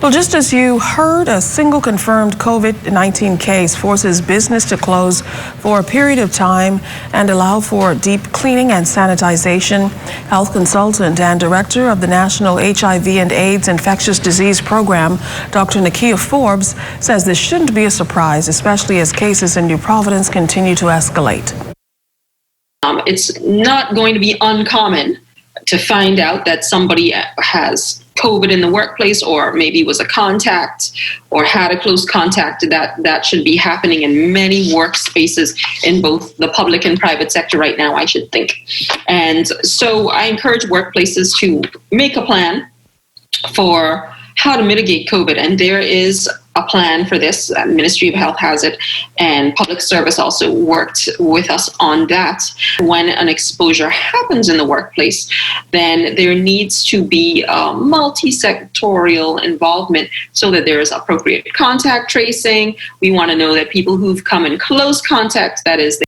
Well, just as you heard, a single confirmed COVID-19 case forces business to close for a period of time and allow for deep cleaning and sanitization. Health consultant and director of the National HIV and AIDS Infectious Disease Program, Dr. Nakia Forbes, says this shouldn't be a surprise, especially as cases in New Providence continue to escalate. It's not going to be uncommon to find out that somebody has COVID in the workplace, or maybe was a contact or had a close contact. That should be happening in many workspaces in both the public and private sector right now, I should think. And so I encourage workplaces to make a plan for how to mitigate COVID. And there is a plan for this. Ministry of Health has it, and Public Service also worked with us on that. When an exposure happens in the workplace, then there needs to be multi-sectorial involvement so that there is appropriate contact tracing. We want to know that people who've come in close contact, that is,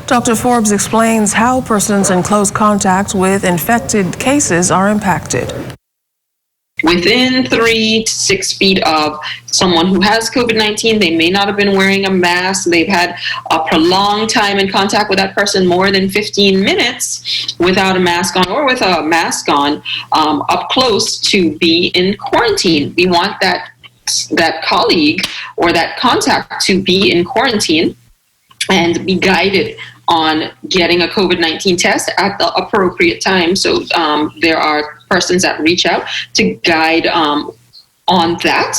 Dr. Forbes explains how persons in close contact with infected cases are impacted. Within 3 to 6 feet of someone who has COVID-19, they may not have been wearing a mask. They've had a prolonged time in contact with that person, more than 15 minutes without a mask on or with a mask on, up close, to be in quarantine. We want that colleague or that contact to be in quarantine and be guided on getting a COVID-19 test at the appropriate time. So there are persons that reach out to guide on that.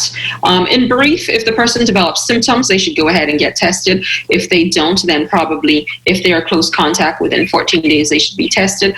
In brief, if the person develops symptoms, they should go ahead and get tested. If they don't, then probably if they are close contact within 14 days, they should be tested.